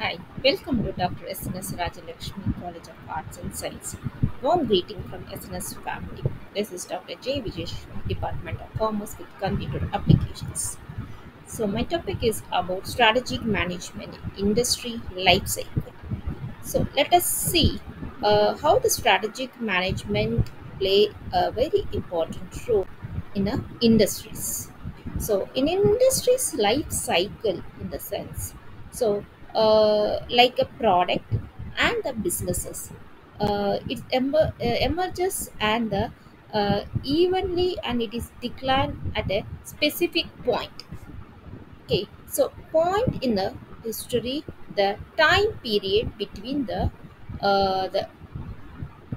Hi, welcome to Dr. SNS Rajalakshmi College of Arts and Science. Warm greeting from SNS family. This is Dr. J. Vijesh, Department of Commerce with Computer Applications. So, my topic is about strategic management in industry life cycle. So, let us see how the strategic management play a very important role in industries. So, in industries life cycle, in the sense, so like a product and the businesses, emerges and evenly, and it is declined at a specific point. Okay, so point in the history, the time period between the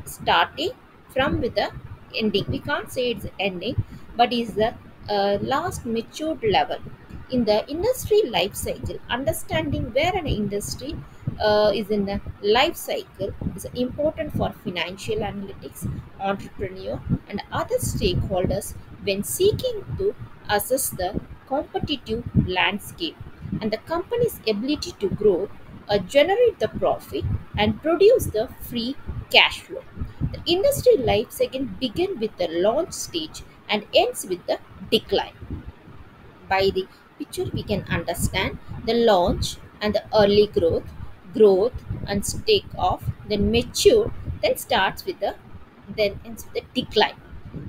starting from with the ending. We can't say it's ending, but is the last matured level in the industry life cycle. Understanding where an industry is in the life cycle is important for financial analytics, entrepreneur, and other stakeholders when seeking to assess the competitive landscape and the company's ability to grow, generate the profit, and produce the free cash flow. The industry life cycle begins with the launch stage and ends with the decline. By the picture, we can understand the launch and the early growth and take off, then mature, then starts with the then ends with the decline.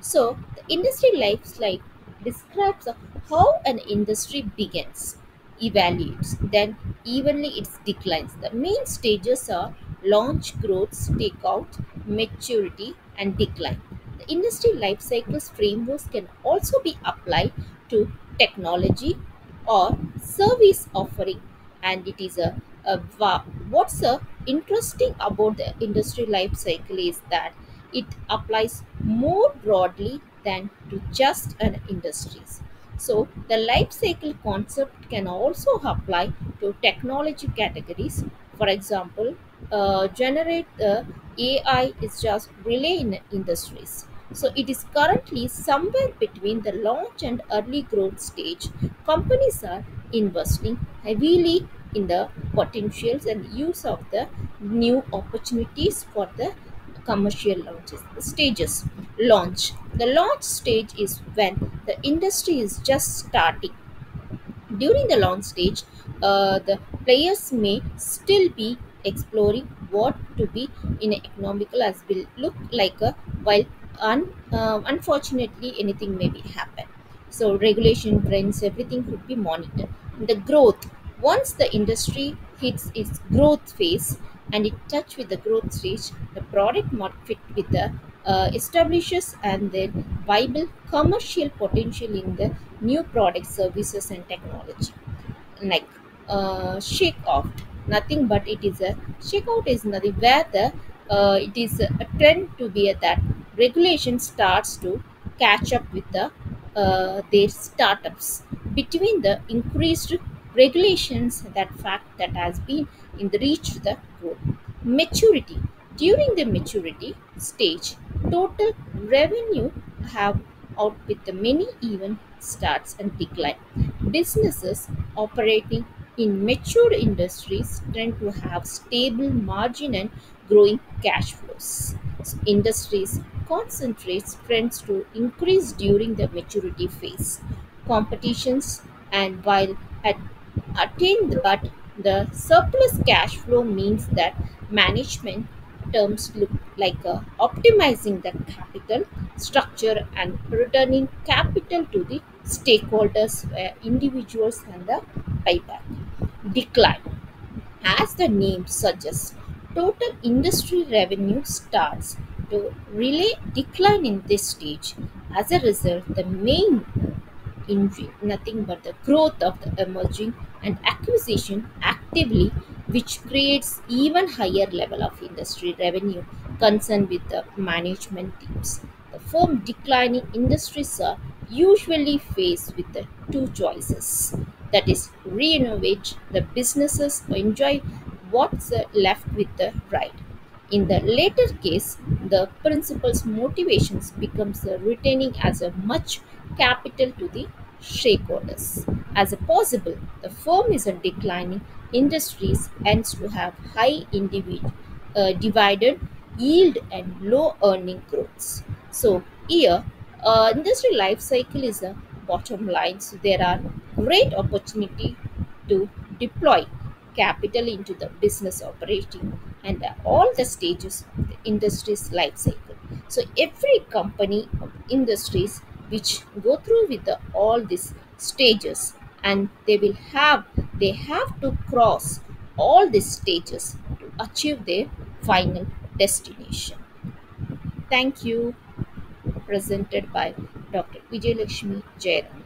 So the industry life cycle describes how an industry begins, evaluates, then evenly it declines. The main stages are launch, growth, takeout, maturity, and decline. The industry life cycles frameworks can also be applied to technology or service offering, and it is what's interesting about the industry life cycle is that it applies more broadly than to just an industries. So the life cycle concept can also apply to technology categories. For example, generate AI is just relay in industries. So it is currently somewhere between the launch and early growth stage. Companies are investing heavily in the potentials and use of the new opportunities for the commercial launches stages. Launch, the launch stage is when the industry is just starting. During the launch stage, the players may still be exploring what to be in economical as will look like a while unfortunately anything may be happen. So regulation trends, everything could be monitored. The growth, once the industry hits its growth phase and it touch with the growth stage, the product market fit with the establishes and then viable commercial potential in the new products, services, and technology. Like shake out, nothing but it is a shake out is nothing where the it is a trend to be that regulation starts to catch up with their startups. Between the increased regulations, that fact that has been in the reach the growth. Maturity, during the maturity stage, total revenue have out with the many even starts and decline. Businesses operating in mature industries tend to have stable margin and growing cash flows. So industries concentrates trends to increase during the maturity phase. Competitions, and while at attained, but the surplus cash flow means that management terms look like optimizing the capital structure and returning capital to the stakeholders, individuals, and the buyback. Decline, as the name suggests, total industry revenue starts to really decline in this stage. As a result, the main engine, nothing but the growth of the emerging and acquisition actively, which creates even higher level of industry revenue concerned with the management teams. The firm declining industries are usually faced with the two choices, that is renovate the businesses or enjoy what's left with the right. In the later case, the principal's motivations becomes retaining as a much capital to the stakeholders. As a possible, the firm is a declining industries tends to have high divided yield and low earning growths. So here, industry life cycle is a bottom line. So there are great opportunity to deploy capital into the business operating and all the stages of the industry's life cycle. So every company or industries which go through with all these stages, and they have to cross all these stages to achieve their final destination. Thank you. Presented by Dr. Vijayalakshmi Jairam.